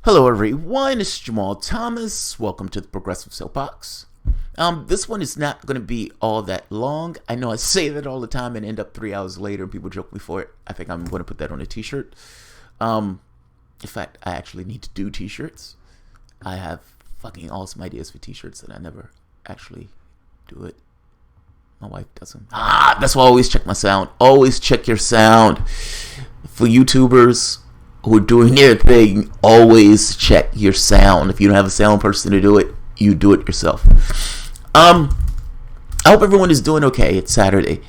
Hello everyone, it's Jamal Thomas. Welcome to the Progressive Soapbox. This one is not going to be all that long. I know I say that all the time and end up 3 hours later and people joke me for it. I think I'm going to put that on a t-shirt. In fact, I actually need to do t-shirts. I have fucking awesome ideas for t-shirts and I never actually do it. My wife doesn't. That's why I always check my sound. Always check your sound. For YouTubers who are doing their thing, always check your sound. If you don't have a sound person to do it, you do it yourself. I hope everyone is doing okay. It's Saturday.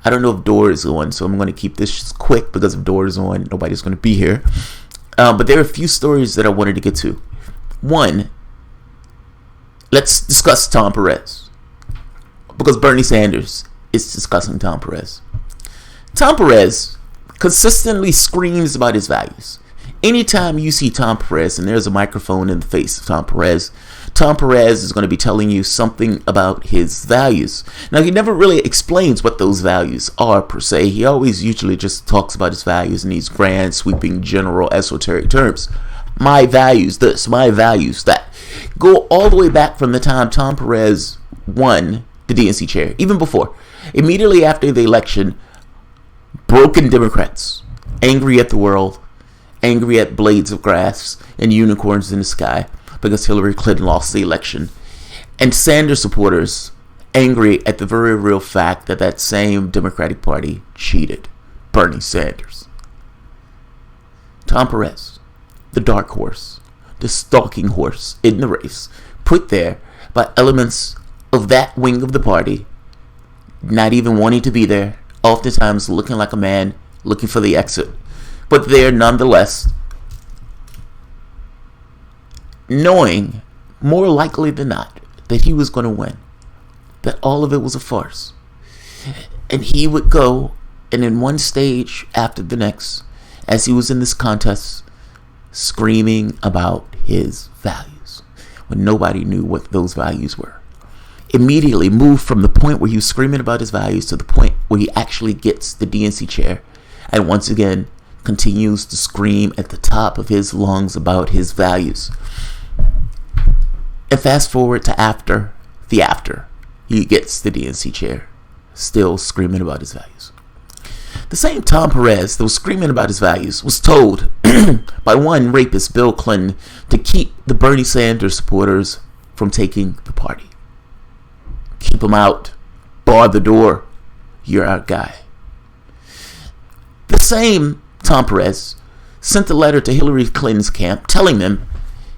I don't know if Door is on, so I'm going to keep this quick because if Door is on, nobody's going to be here. But there are a few stories that I wanted to get to. One, let's discuss Tom Perez, because Bernie Sanders is discussing Tom Perez. Tom Perez consistently screams about his values. Anytime you see Tom Perez and there's a microphone in the face of Tom Perez is going to be telling you something about his values. Now, he never really explains what those values are per se. He always usually just talks about his values in these grand, sweeping, general, esoteric terms. My values this, my values that. Go all the way back from the time Tom Perez won the DNC chair, even before. Immediately after the election, broken Democrats, angry at the world, angry at blades of grass and unicorns in the sky because Hillary Clinton lost the election, and Sanders supporters angry at the very real fact that that same Democratic Party cheated Bernie Sanders. Tom Perez, the dark horse, the stalking horse in the race, put there by elements of that wing of the party, not even wanting to be there, oftentimes looking like a man looking for the exit, but there nonetheless, knowing more likely than not that he was going to win, that all of it was a farce. And he would go, and in one stage after the next, as he was in this contest, screaming about his values when nobody knew what those values were. Immediately moved from the point where he was screaming about his values to the point where he actually gets the DNC chair, and once again continues to scream at the top of his lungs about his values. And fast forward to after he gets the DNC chair, still screaming about his values. The same Tom Perez that was screaming about his values was told by one rapist, Bill Clinton, to keep the Bernie Sanders supporters from taking the party. Keep them out. Bar the door. You're our guy. The same Tom Perez sent a letter to Hillary Clinton's camp telling them,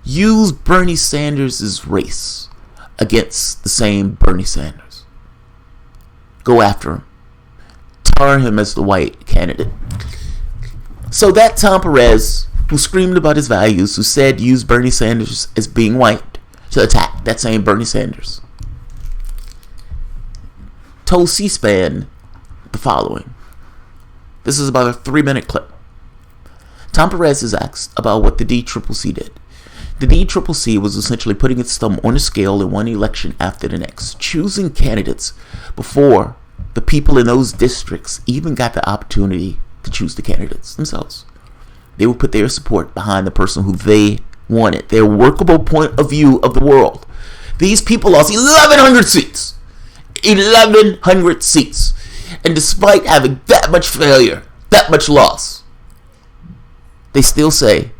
use Bernie Sanders' race against the same Bernie Sanders. Go after him. Tar him as the white candidate. So that Tom Perez, who screamed about his values, who said use Bernie Sanders as being white to attack that same Bernie Sanders, told C-SPAN the following. This is about a 3-minute clip. Tom Perez is asked about what the DCCC did. The DCCC was essentially putting its thumb on a scale in one election after the next, choosing candidates before the people in those districts even got the opportunity to choose the candidates themselves. They would put their support behind the person who they wanted, their workable point of view of the world. These people lost 1,100 seats. 1,100 seats. And despite having that much failure, that much loss, they still say,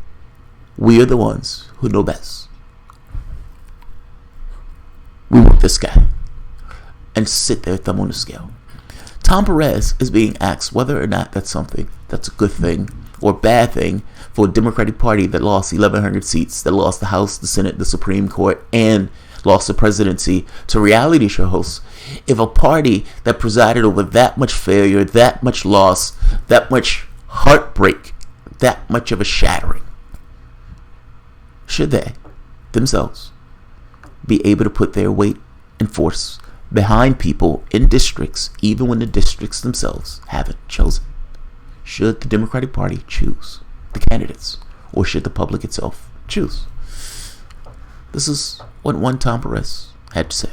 we are the ones who know best. We want this guy. And sit their thumb on the scale. Tom Perez is being asked whether or not that's something that's a good thing or bad thing for a Democratic Party that lost 1,100 seats, that lost the House, the Senate, the Supreme Court, and lost the presidency to reality show hosts. If a party that presided over that much failure, that much loss, that much heartbreak, that much of a shattering, should they themselves be able to put their weight and force behind people in districts, even when the districts themselves haven't chosen? Should the Democratic Party choose the candidates, or should the public itself choose? This is what one Tom Perez had to say.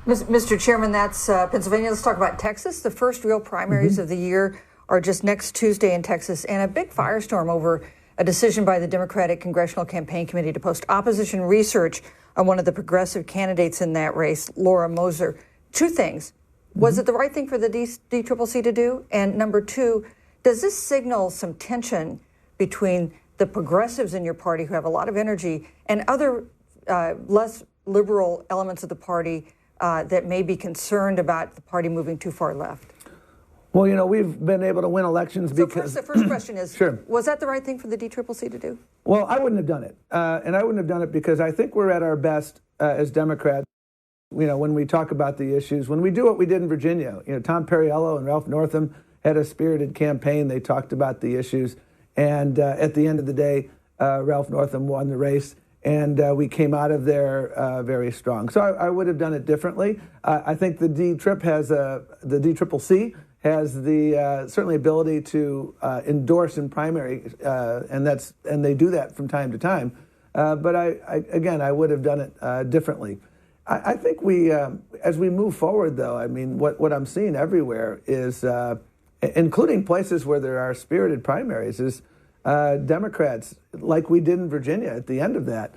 Mr. Chairman, that's Pennsylvania. Let's talk about Texas. The first real primaries of the year are just next Tuesday in Texas, and a big firestorm over a decision by the Democratic Congressional Campaign Committee to post opposition research on one of the progressive candidates in that race, Laura Moser. Two things. Was it the right thing for the DCCC to do? And number two, does this signal some tension between the progressives in your party who have a lot of energy and other less liberal elements of the party that may be concerned about the party moving too far left? Well, you know, we've been able to win elections because... The first question is, sure. Was that the right thing for the DCCC to do? Well, I wouldn't have done it. And I wouldn't have done it because I think we're at our best as Democrats, you know, when we talk about the issues. When we do what we did in Virginia, you know, Tom Perriello and Ralph Northam had a spirited campaign. They talked about the issues. And at the end of the day, Ralph Northam won the race. And we came out of there very strong. So I would have done it differently. I think the DCCC has the certainly ability to endorse in primary, and they do that from time to time. But I would have done it differently. I think as we move forward, though, I mean, what I'm seeing everywhere is, including places where there are spirited primaries, is Democrats, like we did in Virginia at the end of that,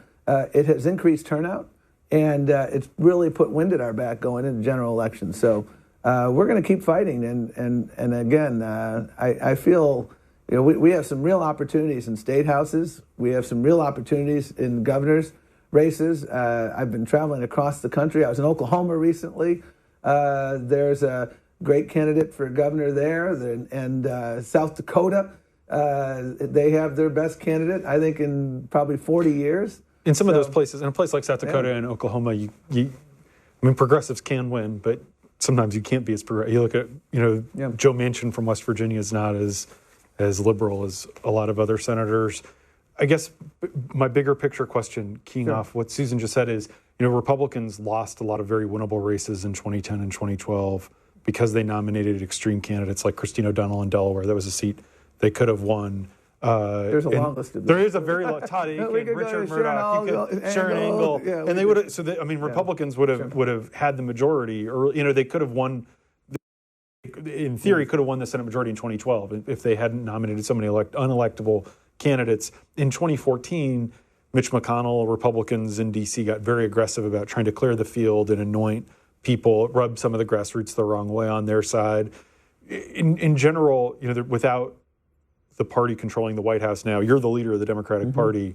it has increased turnout, and it's really put wind at our back going into general elections. So we're going to keep fighting, and again, I feel, you know, we have some real opportunities in state houses. We have some real opportunities in governors' races. I've been traveling across the country. I was in Oklahoma recently. There's a great candidate for governor there, and South Dakota. They have their best candidate, I think, in probably 40 years. In some of those places, in a place like South Dakota and Oklahoma, I mean, progressives can win, but sometimes you can't be as progressive. You look at, Joe Manchin from West Virginia is not as liberal as a lot of other senators. I guess my bigger picture question, keying off what Susan just said, is, Republicans lost a lot of very winnable races in 2010 and 2012 because they nominated extreme candidates like Christine O'Donnell in Delaware. That was a seat they could have won. There's a long list of them. There is a very long. Todd Aiken, Richard Murdoch, Sharon Angle, and they would have. So Republicans would have had the majority, or they could have won. In theory, could have won the Senate majority in 2012 if they hadn't nominated so many unelectable candidates. In 2014, Mitch McConnell, Republicans in D.C. got very aggressive about trying to clear the field and anoint people, rub some of the grassroots the wrong way on their side. In general, without the party controlling the White House now, you're the leader of the Democratic Party.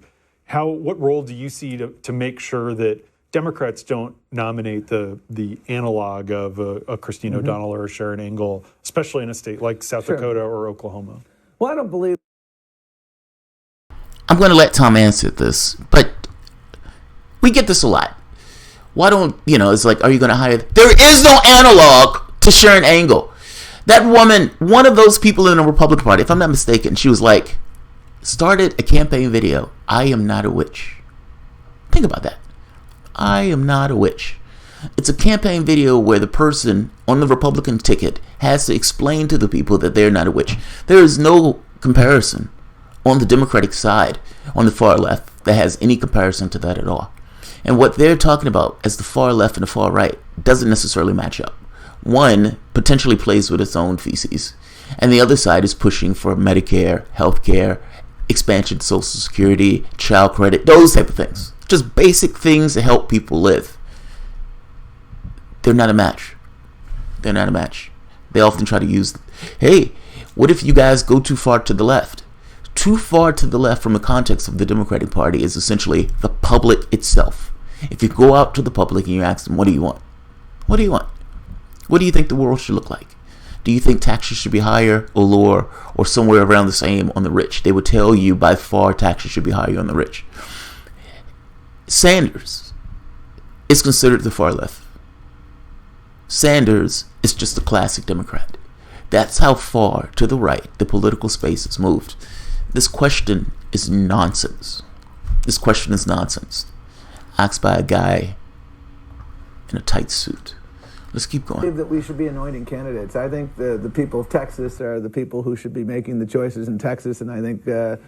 What role do you see to make sure that Democrats don't nominate the analog of a Christine O'Donnell or a Sharon Angle, especially in a state like South Dakota or Oklahoma? Well, I don't believe. I'm going to let Tom answer this, but we get this a lot. Why don't, it's like, are you going to hire? There is no analog to Sharon Angle. That woman, one of those people in the Republican Party, if I'm not mistaken, she was like, started a campaign video, I am not a witch. Think about that. I am not a witch. It's a campaign video where the person on the Republican ticket has to explain to the people that they're not a witch. There is no comparison on the Democratic side, on the far left, that has any comparison to that at all. And what they're talking about as the far left and the far right doesn't necessarily match up. One potentially plays with its own feces, and the other side is pushing for Medicare, healthcare, expansion of Social Security, child credit, those type of things. Just basic things to help people live. They're not a match. They're not a match. They often try to use, hey, what if you guys go too far to the left? Too far to the left from the context of the Democratic Party is essentially the public itself. If you go out to the public and you ask them, what do you want? What do you want? What do you think the world should look like? Do you think taxes should be higher or lower or somewhere around the same on the rich? They would tell you by far taxes should be higher on the rich. Sanders is considered the far left. Sanders is just a classic Democrat. That's how far to the right the political space has moved. This question is nonsense. This question is nonsense. Asked by a guy in a tight suit. Let's keep going. I believe that we should be anointing candidates. I think the people of Texas are the people who should be making the choices in Texas, and I think the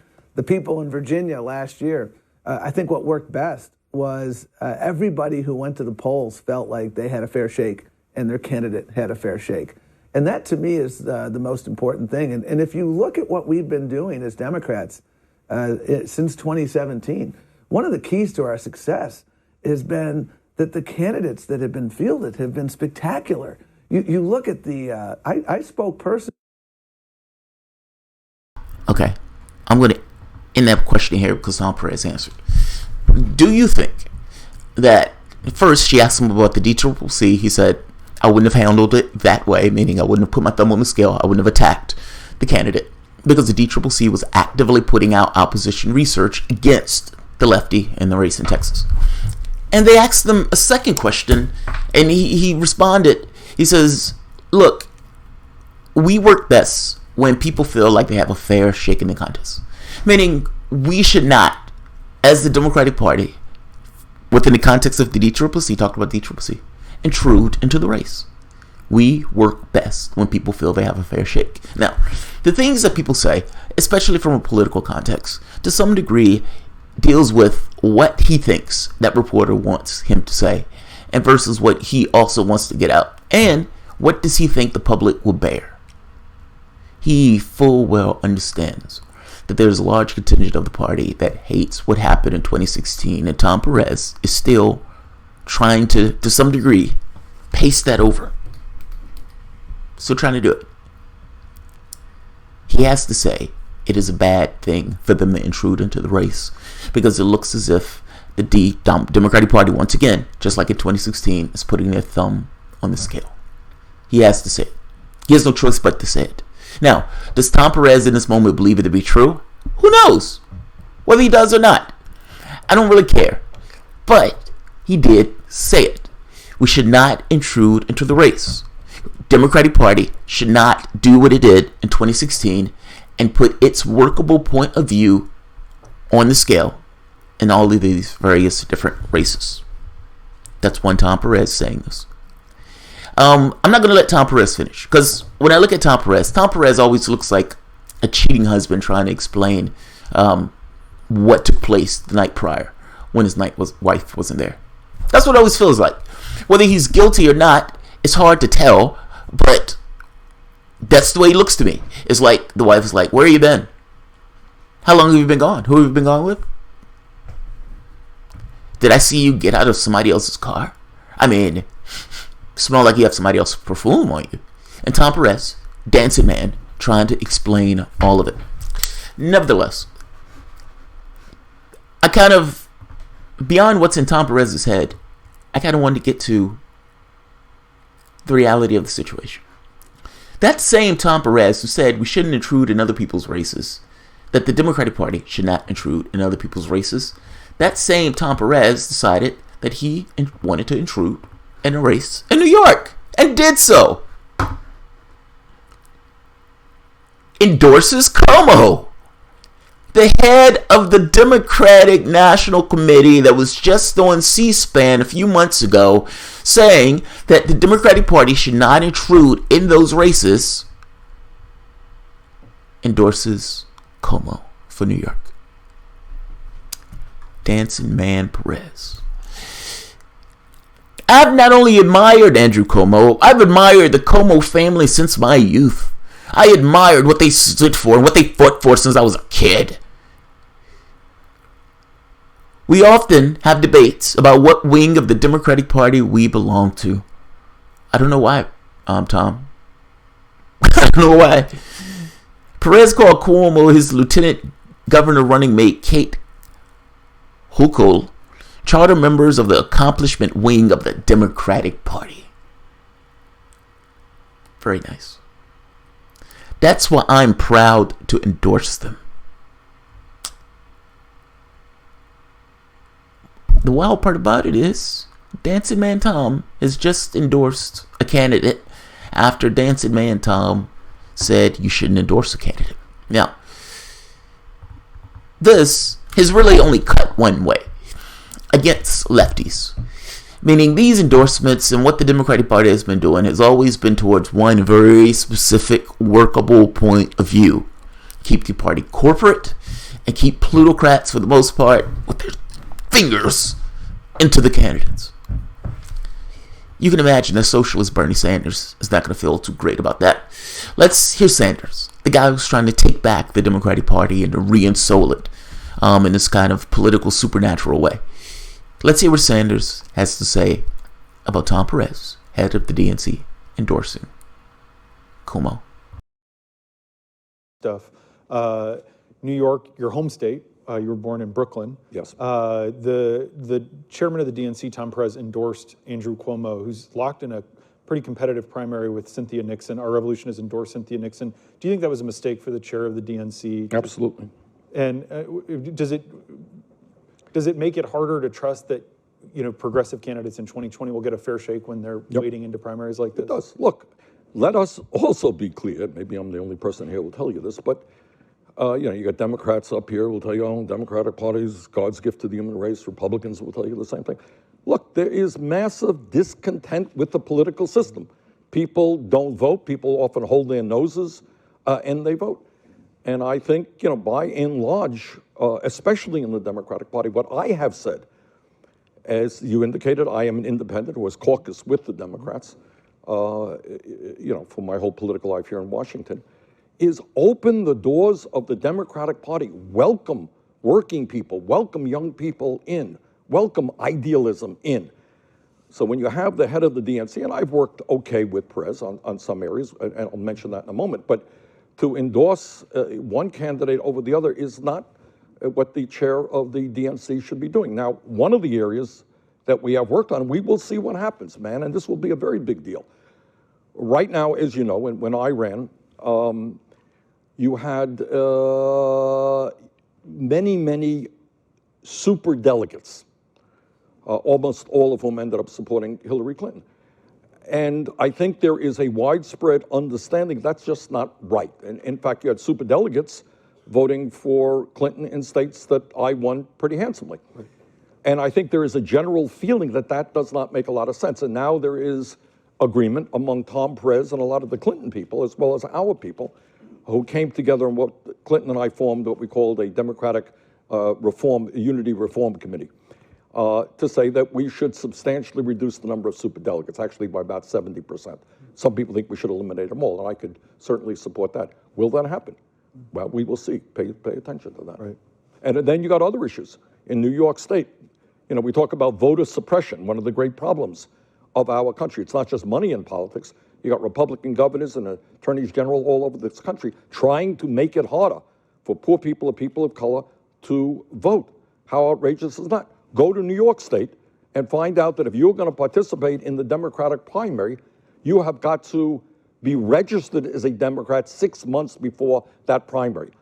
people in Virginia last year, I think what worked best was everybody who went to the polls felt like they had a fair shake and their candidate had a fair shake. And that, to me, is the most important thing. And if you look at what we've been doing as Democrats since 2017, one of the keys to our success has been that the candidates that have been fielded have been spectacular. You look at the, I spoke personally. Okay, I'm going to end that question here because Tom Perez answered. Do you think that, first she asked him about the DCCC, he said, I wouldn't have handled it that way, meaning I wouldn't have put my thumb on the scale, I wouldn't have attacked the candidate, because the DCCC was actively putting out opposition research against the lefty in the race in Texas. And they asked them a second question, and he responded, he says, look, we work best when people feel like they have a fair shake in the contest. Meaning, we should not, as the Democratic Party, within the context of the DCCC, talked about DCCC, intrude into the race. We work best when people feel they have a fair shake. Now, the things that people say, especially from a political context, to some degree, deals with what he thinks that reporter wants him to say, and versus what he also wants to get out. And what does he think the public will bear? He full well understands that there's a large contingent of the party that hates what happened in 2016, and Tom Perez is still trying to some degree, paste that over. Still trying to do it. He has to say it is a bad thing for them to intrude into the race, because it looks as if the Democratic Party, once again, just like in 2016, is putting their thumb on the scale. He has to say it. He has no choice but to say it. Now, does Tom Perez in this moment believe it to be true? Who knows? Whether he does or not. I don't really care. But he did say it. We should not intrude into the race. Democratic Party should not do what it did in 2016 and put its workable point of view on the scale in all of these various different races. That's one Tom Perez saying this. I'm not going to let Tom Perez finish, because when I look at Tom Perez always looks like a cheating husband trying to explain what took place the night prior when his wife wasn't there. That's what it always feels like. Whether he's guilty or not, it's hard to tell, but that's the way he looks to me. It's like the wife is like, where have you been? How long have you been gone? Who have you been gone with? Did I see you get out of somebody else's car? I mean, smell like you have somebody else's perfume on you. And Tom Perez, dancing man, trying to explain all of it. Nevertheless, I kind of, beyond what's in Tom Perez's head, I kind of wanted to get to the reality of the situation. That same Tom Perez who said we shouldn't intrude in other people's races, that the Democratic Party should not intrude in other people's races, that same Tom Perez decided that he wanted to intrude in a race in New York, and did so. Endorses Cuomo, the head of the Democratic National Committee that was just on C-SPAN a few months ago, saying that the Democratic Party should not intrude in those races, endorses Cuomo for New York. Dancing man Perez. I've not only admired Andrew Cuomo, I've admired the Cuomo family since my youth. I admired what they stood for and what they fought for since I was a kid. We often have debates about what wing of the Democratic Party we belong to. I don't know why, Tom. I don't know why. Perez called Cuomo his lieutenant governor running mate, Kate Hochul, charter members of the accomplishment wing of the Democratic Party. Very nice. That's why I'm proud to endorse them. The wild part about it is Dancing Man Tom has just endorsed a candidate after Dancing Man Tom said you shouldn't endorse a candidate. Now, this has really only cut one way, against lefties. Meaning these endorsements and what the Democratic Party has been doing has always been towards one very specific, workable point of view. Keep the party corporate and keep plutocrats, for the most part, with their fingers into the candidates. You can imagine a socialist Bernie Sanders is not going to feel too great about that. Let's hear Sanders, the guy who's trying to take back the Democratic Party and to reinsole it in this kind of political supernatural way. Let's hear what Sanders has to say about Tom Perez, head of the DNC, endorsing Cuomo. Stuff. New York, your home state. You were born in Brooklyn. Yes. The chairman of the DNC, Tom Perez, endorsed Andrew Cuomo, who's locked in a pretty competitive primary with Cynthia Nixon. Our Revolution has endorsed Cynthia Nixon. Do you think that was a mistake for the chair of the DNC? Absolutely. And does it make it harder to trust that progressive candidates in 2020 will get a fair shake when they're wading into primaries like this? It does. Look, let us also be clear. Maybe I'm the only person here who will tell you this, but you got Democrats up here who will tell you, oh, Democratic Party is God's gift to the human race. Republicans will tell you the same thing. Look, there is massive discontent with the political system. People don't vote. People often hold their noses and they vote. And I think, by and large, especially in the Democratic Party, what I have said, as you indicated, I am an independent who has caucused with the Democrats, for my whole political life here in Washington, is open the doors of the Democratic Party. Welcome working people, welcome young people in, welcome idealism in. So when you have the head of the DNC, and I've worked okay with Perez on some areas, and I'll mention that in a moment, but to endorse one candidate over the other is not what the chair of the DNC should be doing. Now, one of the areas that we have worked on, we will see what happens, man, and this will be a very big deal. Right now, as you know, when I ran, you had many super delegates, almost all of whom ended up supporting Hillary Clinton. And I think there is a widespread understanding that's just not right. And in fact, you had super delegates voting for Clinton in states that I won pretty handsomely. Right. And I think there is a general feeling that that does not make a lot of sense. And now there is agreement among Tom Perez and a lot of the Clinton people, as well as our people, who came together and what Clinton and I formed what we called a Democratic Unity Reform Committee, to say that we should substantially reduce the number of superdelegates, actually by about 70%. Some people think we should eliminate them all, and I could certainly support that. Will that happen? Well, we will see. Pay attention to that. Right. And then you got other issues. In New York State, we talk about voter suppression, one of the great problems of our country. It's not just money in politics. You got Republican governors and attorneys general all over this country trying to make it harder for poor people or people of color to vote. How outrageous is that? Go to New York State and find out that if you're going to participate in the Democratic primary, you have got to be registered as a Democrat 6 months before that primary.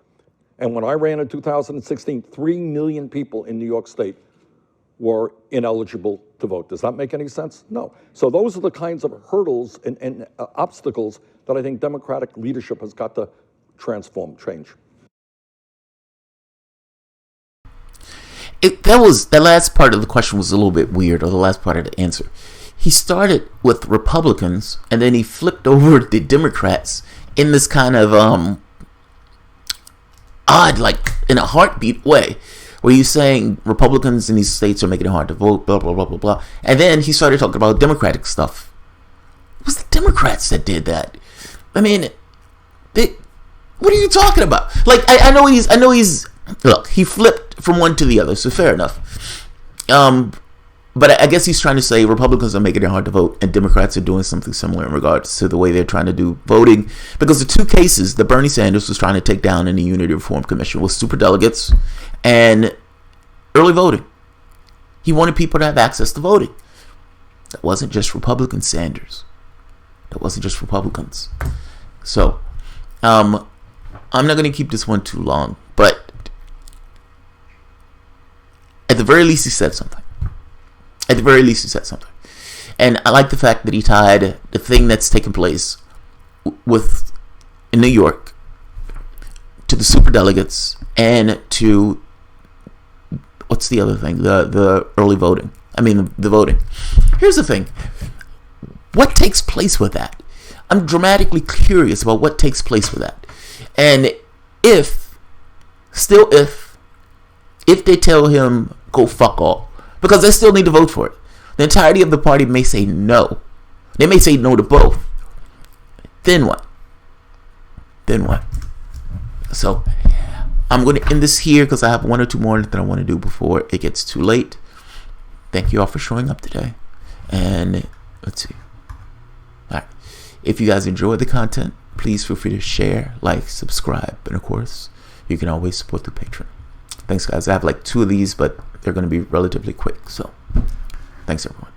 And when I ran in 2016, 3 million people in New York State were ineligible to vote. Does that make any sense? No. So those are the kinds of hurdles and obstacles that I think Democratic leadership has got to transform, change. That last part of the question was a little bit weird, or the last part of the answer. He started with Republicans, and then he flipped over to Democrats in this kind of odd, like in a heartbeat way, where you're saying Republicans in these states are making it hard to vote, blah, blah, blah, blah, blah. And then he started talking about Democratic stuff. It was the Democrats that did that. I mean, what are you talking about? Like, I know he's, look, he flipped from one to the other, so fair enough. But I guess he's trying to say Republicans are making it hard to vote, and Democrats are doing something similar in regards to the way they're trying to do voting. Because the two cases that Bernie Sanders was trying to take down in the Unity Reform Commission was superdelegates and early voting. He wanted people to have access to voting. That wasn't just Republican Sanders. That wasn't just Republicans. So, I'm not going to keep this one too long, but at the very least, he said something. At the very least, he said something. And I like the fact that he tied the thing that's taken place in New York to the superdelegates and to, what's the other thing? The early voting. The voting. Here's the thing. What takes place with that? I'm dramatically curious about what takes place with that. And if they tell him, go fuck off, because they still need to vote for it, the entirety of the party may say no. They may say no to both. Then what? So I'm going to end this here because I have one or two more that I want to do before it gets too late. Thank you all for showing up today. And let's see. All right. If you guys enjoy the content, please feel free to share, like, subscribe, and of course, you can always support through Patreon. Thanks, guys. I have like 2 of these, but they're going to be relatively quick. So thanks, everyone.